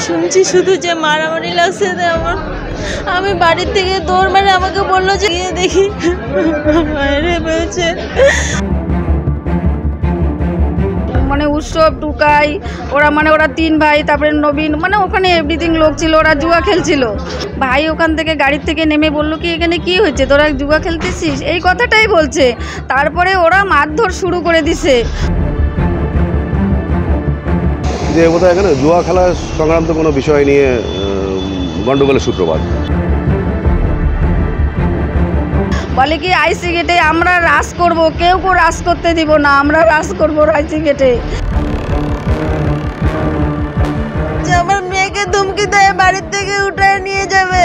শুনছি শুধু যে মারামারি লাগছে। আমি বাড়ির থেকে দৌড় মেরে আমাকে বললো যে গিয়ে দেখি বাইরে বলছে মানে উৎসব টুকাই ওরা, মানে ওরা 3 ভাই, তারপরে নবীন, মানে ওখানে এভরিথিং লোক ছিল, ওরা জুয়া খেলছিল। ভাই ওখান থেকে গাড়ির থেকে নেমে বললো কি এখানে কি হয়েছে, তোরা জুয়া খেলতেছিস, এই কথাটাই বলছে। তারপরে ওরা মারধর শুরু করে দিছে। যে বোধহয় এখানে জুয়া খেলা সংক্রান্ত কোনো বিষয় নিয়ে গন্ডগোলের সূত্রপাত। বলে কি আইসি গেটে আমরা রাস করব, কেউ রাস করতে দিব না, আমরা রাস করব আইসি গেটে। আমার মেয়েকে ধমকি দেয় বাড়ির থেকে উঠায় নিয়ে যাবে।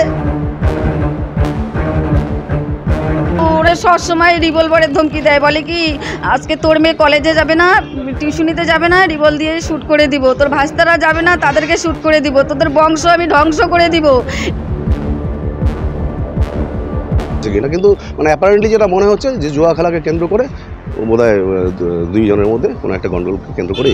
ওরা সবসময় রিভলভারের ধমকি দেয়, বলে কি আজকে তোর মেয়ে কলেজে যাবে না, টিউশনিতে যাবে না, রিভল দিয়ে শ্যুট করে দিব, তোর ভাস্তারা যাবে না, তাদেরকে শ্যুট করে দিব, তোদের বংশ আমি ধ্বংস করে দিব। কিনা কিন্তু মানে অ্যাপারেন্টলি যেটা মনে হচ্ছে যে জুয়া খেলাকে কেন্দ্র করে বোধহয় 2 জনের মধ্যে কোনো একটা গন্ডগোলকে কেন্দ্র করে।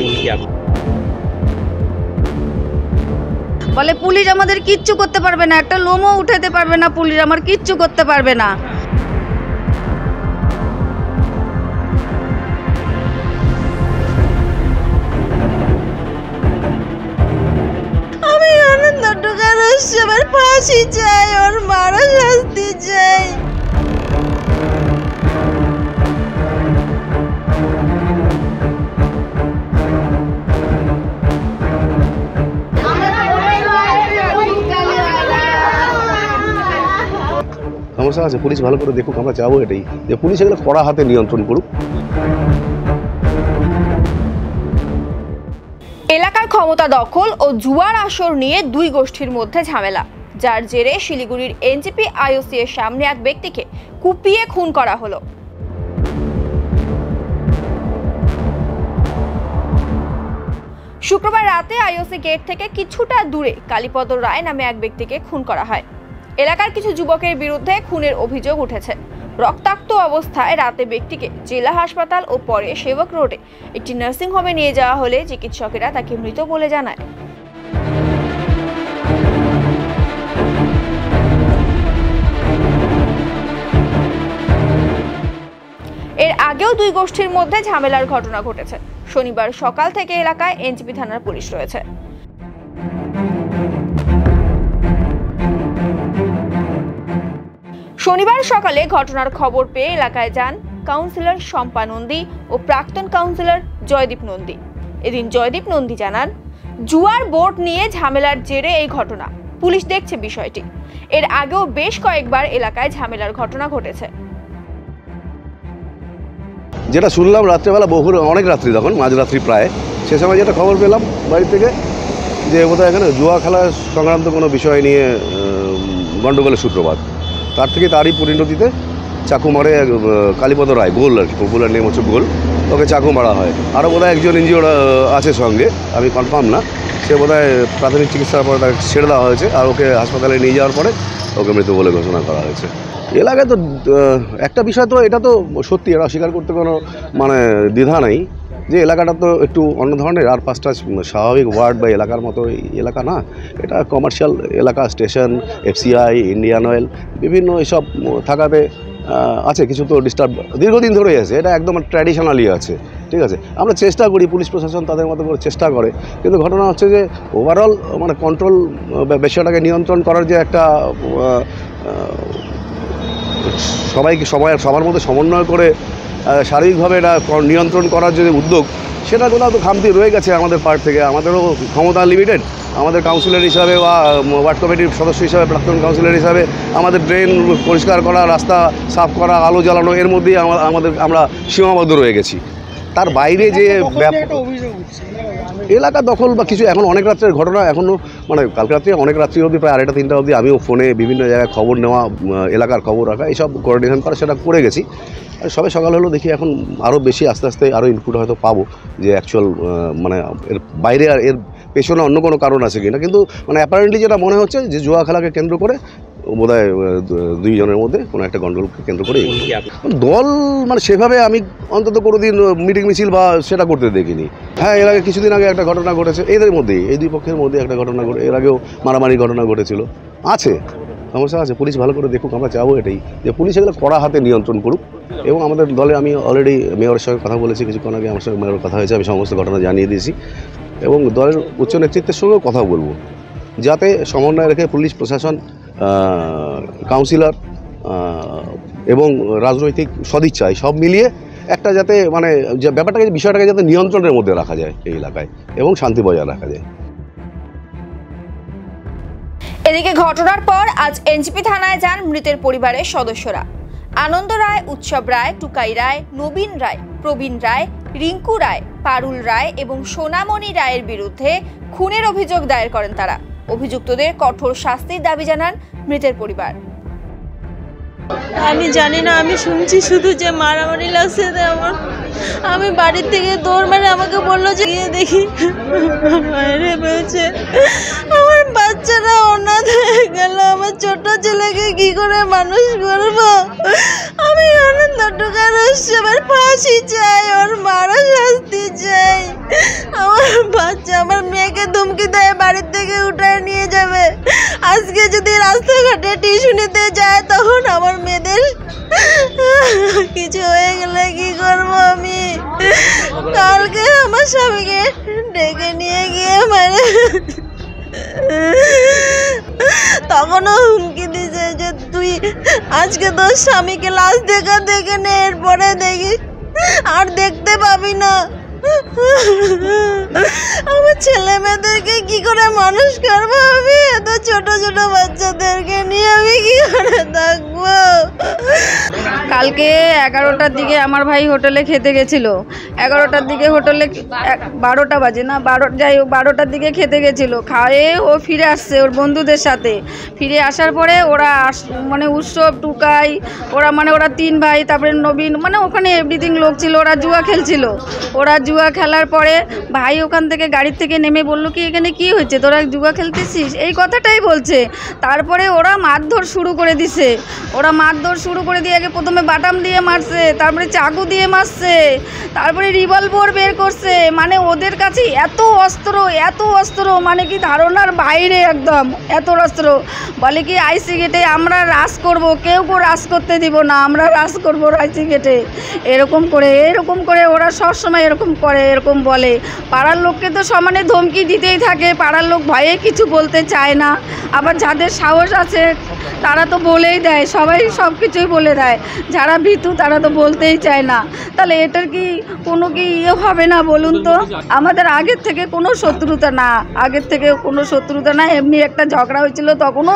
বলে পুলিশ আমাদের কিচ্ছু করতে পারবে না, একটা লোমও উঠাতে পারবে না, পুলিশ আমার কিচ্ছু করতে পারবে না। আমি আনন্দ টুকার উৎসবের ফাঁসি চাই, ওর মারা শাস্তি চাই। সমস্যা আছে, পুলিশ ভালো করে দেখুক, আমরা চাবো এটাই যে পুলিশ এগুলো কড়া হাতে নিয়ন্ত্রণ করুক। এলাকার ক্ষমতা দখল ও জুয়ার আসর নিয়ে 2 গোষ্ঠীর মধ্যে ঝামেলা, যার জেরে শিলিগুড়ির এনজিপি আইওসি এর সামনে এক ব্যক্তিকে কুপিয়ে খুন করা হলো। শুক্রবার রাতে আইওসি গেট থেকে কিছুটা দূরে কালীপদ রায় নামে এক ব্যক্তিকে খুন করা হয়। এলাকার কিছু যুবকের বিরুদ্ধে খুনের অভিযোগ উঠেছে। রক্তাক্ত অবস্থায় রাতে ব্যক্তিকে জেলা হাসপাতাল ও পরে সেবক রোডে একটি নার্সিং হোমে নিয়ে যাওয়া হলে চিকিৎসকেরা তাকে মৃত বলে জানায়। এর আগেও 2 গোষ্ঠীর মধ্যে ঝামেলার ঘটনা ঘটেছে। শনিবার সকাল থেকে এলাকায় এনজিপি থানার পুলিশ রয়েছে। শনিবার সকালে ঘটনার খবর পেয়ে এলাকায় যান কাউন্সিলর শম্পা নন্দী ও প্রাক্তন কাউন্সিলর জয়দীপ নন্দী। এদিন জয়দীপ নন্দী জানান, জুয়ার বোর্ড নিয়ে ঝামেলার জেরে এই ঘটনা। পুলিশ দেখছে বিষয়টি। এর আগেও বেশ কয়েকবার এলাকায় ঝামেলার ঘটনা ঘটেছে। যেটা শুনলাম রাত্রেবেলা অনেক রাত্রি, তখন মাঝরাত্রি প্রায়, সে সময় যেটা খবর পেলাম বাড়ি থেকে যে বোধহয় এখানে জুয়া খেলা সংক্রান্ত কোনো বিষয় নিয়ে গন্ডগোলের সূত্রপাত। তার থেকে তারই পরিণতিতে চাকু মারে কালীপদ রায়, গোল আর কি, পপুলার নেম হচ্ছে গোল, ওকে চাকু মারা হয়। আরও বোধহয় একজন ইনজিওর্ড আছে সঙ্গে, আমি কনফার্ম না। সে বোধহয় প্রাথমিক চিকিৎসার পরে তাকে ছেড়ে দেওয়া হয়েছে, আর ওকে হাসপাতালে নিয়ে যাওয়ার পরে ওকে মৃত বলে ঘোষণা করা হয়েছে। এলাকায় তো একটা বিষয় তো এটা তো সত্যি, এটা অস্বীকার করতে কোনো মানে দ্বিধা নেই যে এলাকাটা তো একটু অন্য ধরনের। আর 5টা স্বাভাবিক ওয়ার্ড বা এলাকার মতো এলাকা না, এটা কমার্শিয়াল এলাকা, স্টেশন, এফসিআই, ইন্ডিয়ান অয়েল, বিভিন্ন এসব থাকাতে আছে কিছু তো ডিস্টার্ব দীর্ঘদিন ধরেই আছে। এটা একদম ট্র্যাডিশনালি আছে, ঠিক আছে। আমরা চেষ্টা করি, পুলিশ প্রশাসন তাদের মতো করে চেষ্টা করে, কিন্তু ঘটনা হচ্ছে যে ওভারঅল মানে কন্ট্রোল, বিষয়টাকে নিয়ন্ত্রণ করার যে একটা সবার মধ্যে সমন্বয় করে শারীরিকভাবে এটা নিয়ন্ত্রণ করার যে উদ্যোগ, সেটা কোথাও তো খামতি রয়ে গেছে আমাদের পার্ট থেকে। আমাদেরও ক্ষমতা লিমিটেড। আমাদের কাউন্সিলর হিসাবে বা ওয়ার্ড কমিটির সদস্য হিসাবে, প্রাক্তন কাউন্সিলর হিসাবে আমাদের ড্রেন পরিষ্কার করা, রাস্তা সাফ করা, আলো জ্বালানো, এর মধ্যেই আমরা সীমাবদ্ধ রয়ে গেছি। তার বাইরে যে এলাকা দখল বা কিছু, এখন অনেক রাত্রের ঘটনা, এখনও মানে কালকে রাত্রে অনেক রাত্রি অবধি, প্রায় 2:30-3টা অবধি আমিও ফোনে বিভিন্ন জায়গায় খবর নেওয়া, এলাকার খবর রাখা, এইসব কোঅর্ডিনেশন করা, সেটা করে গেছি। আর সবে সকাল হলো দেখি এখন আরও বেশি আস্তে আস্তে আরও ইনপুট হয়তো পাবো যে অ্যাকচুয়াল মানে এর বাইরে আর এর পেছনে অন্য কোনো কারণ আছে কিনা। কিন্তু মানে অ্যাপারেন্টলি যেটা মনে হচ্ছে যে জুয়া খেলাকে কেন্দ্র করে বোধহয় 2 জনের মধ্যে কোনো একটা গন্ডগোলকে কেন্দ্র করে দল মানে সেভাবে আমি অন্তত কোনোদিন মিটিং মিছিল বা সেটা করতে দেখিনি। হ্যাঁ, এর আগে কিছুদিন আগে একটা ঘটনা ঘটেছে এদের মধ্যেই, এই 2 পক্ষের মধ্যে একটা ঘটনা ঘটে, এর আগেও মারামারি ঘটনা ঘটেছিল। আছে সমস্যা আছে, পুলিশ ভালো করে দেখুক। আমরা চাবো এটাই যে পুলিশ এগুলো কড়া হাতে নিয়ন্ত্রণ করুক। এবং আমাদের দলে আমি অলরেডি মেয়রের সঙ্গে কথা বলেছি, কিছুক্ষণ আগে আমার সঙ্গে মেয়রের কথা হয়েছে, আমি সমস্ত ঘটনা জানিয়ে দিয়েছি এবং দলের উচ্চ নেতৃত্বের সঙ্গেও কথা বলবো যাতে সমন্বয় রেখে পুলিশ প্রশাসন, কাউন্সিলর এবং রাজনৈতিক সদিচ্ছায় সব মিলিয়ে একটা যাতে মানে ব্যাপারটাকে বিষয়টাকে যাতে নিয়ন্ত্রণের মধ্যে রাখা যায় এই এলাকায় এবং শান্তি বজায় রাখা যায়। এদিকে ঘটনার পর আজ এনজিপি থানায় যান মৃতের পরিবারের সদস্যরা। আনন্দ রায়, উৎসব রায়, টুকাই রায়, নবীন রায়, প্রবীণ রায়, রিঙ্কু রায়, পারুল রায় এবং সোনামণি রায়ের বিরুদ্ধে খুনের অভিযোগ দায়ের করেন তারা। অভিযুক্তদের কঠোর শাস্তির দাবি জানান মৃতের পরিবার। আমি জানি না, আমি শুনছি শুধু যে মারামারি লাগছে। আমি বাড়ির থেকে দৌড় মারে আমাকে বললো যে গিয়ে দেখি বাইরে পেয়েছে। আমার বাচ্চারা অনাথ হয়ে গেল, আমার ছোট ছেলেকে কি করে মানুষ করবো? আমি আনন্দ টুকার উৎসবের ফাঁসি চাই, ওর মারা শাস্তি চাই। আমার বাচ্চা, আমার মেয়েকে ধমকি দেয় বাড়ির থেকে উঠায় নিয়ে যাবে। আজকে যদি রাস্তাঘাটে টিউশনিতে যায় তখন আমার মেয়েদের কিছু হয়ে গেলে কি করবো আমি? কালকে আমার স্বামীকে ডেকে নিয়ে গিয়ে মানে তখনও হুমকি দিছে যে তুই আজকে তোর স্বামীকে লাশ দেখে নে, এরপরে দেখি আর দেখতে পাবি না। আমার ছেলে মেয়েদেরকে কি করে মানুষ করবো আমি? এত ছোট ছোট বাচ্চাদেরকে নিয়ে আমি কি করে থাকবো? কালকে 11টার দিকে আমার ভাই হোটেলে খেতে গেছিল। 11টার দিকে হোটেলে 12টা বাজে না, 12টার দিকে খেতে গেছিলো। খায়ে ও ফিরে আসছে ওর বন্ধুদের সাথে। ফিরে আসার পরে ওরা মানে উৎসব, টুকাই, ওরা 3 ভাই, তারপরে নবীন, মানে ওখানে এভরিথিং লোক ছিল। ওরা জুয়া খেলছিল। ওরা জুয়া খেলার পরে ভাই ওখান থেকে গাড়ির থেকে নেমে বললো কি এখানে কি হয়েছে, তোরা জুয়া খেলতেছিস, এই কথাটাই বলছে। তারপরে ওরা মারধর শুরু করে দিছে। ওরা মারধর শুরু করে দিয়ে আগে প্রথমে বাটাম দিয়ে মারছে, তারপরে চাকু দিয়ে মারছে, তারপরে রিভলভার বের করছে। মানে ওদের কাছে এত অস্ত্র মানে কি ধারণার বাইরে, একদম এত অস্ত্র। বলে কি আইসি গেটে আমরা রাজ করব, কেউ রাজ করতে দিব না, আমরা রাজ করবো আইসি গেটে। এরকম করে ওরা সবসময় এরকম করে, এরকম বলে। পাড়ার লোককে তো সমানে ধমকি দিতেই থাকে। পাড়ার লোক ভয়ে কিছু বলতে চায় না। আবার যাদের সাহস আছে তারা তো বলেই দেয়, সবাই সব কিছুই বলে দেয়। যারা ভীতু তারা তো বলতেই চায় না। তাহলে এটার কি কোনো কি হবে না বলুন তো? আমাদের আগের থেকে কোনো শত্রুতা না, এমনি একটা ঝগড়া হয়েছিল, তখনও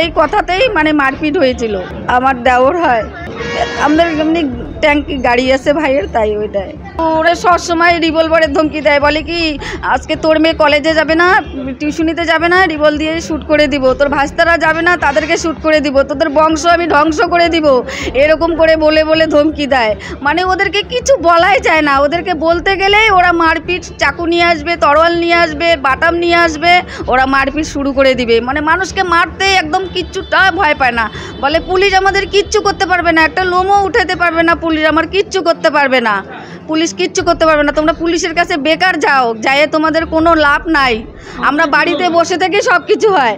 এই কথাতেই মানে মারপিট হয়েছিল। আমার দেওর হয়, আমাদের এমনি ট্যাঙ্কি গাড়ি আছে ভাইয়ের, তাই ওইটাই। ওরা সবসময় রিভলভারের ধমকি দেয়, বলে কি আজকে তোর মেয়ে কলেজে যাবে না, টিউশনিতে যাবে না, রিভল দিয়ে শ্যুট করে দিব, তোর ভাস্তারা যাবে না, তাদেরকে শ্যুট করে দিব, তোদের বংশ আমি ধ্বংস করে দিব। এরকম করে বলে ধমকি দেয়। মানে ওদেরকে কিছু বলাই যায় না। ওদেরকে বলতে গেলেই ওরা মারপিট, চাকু নিয়ে আসবে, তরোয়াল নিয়ে আসবে, বাটাম নিয়ে আসবে, ওরা মারপিট শুরু করে দিবে। মানে মানুষকে মারতে একদম কিচ্ছুটা ভয় পায় না। বলে পুলিশ আমাদের কিচ্ছু করতে পারবে না, একটা লোমও উঠাতে পারবে না, পুলিশ আমার কিচ্ছু করতে পারবে না, পুলিশ কিচ্ছু করতে পারবে না। তোমরা পুলিশের কাছে বেকার যাও, যাইয়ে তোমাদের কোনো লাভ নাই। আমরা বাড়িতে বসে থেকে সব কিছু হয়।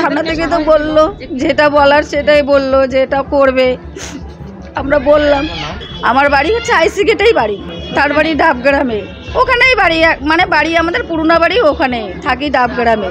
থানা থেকে তো বললো, যেটা বলার সেটাই বললো, যে এটা করবে। আমরা বললাম। আমার বাড়ি হচ্ছে আইসি গেটেই বাড়ি, তার বাড়ি ডাবগ্রামে। ওখানেই বাড়ি, মানে বাড়ি আমাদের পুরোনো বাড়ি, ওখানে থাকি ডাবগ্রামে।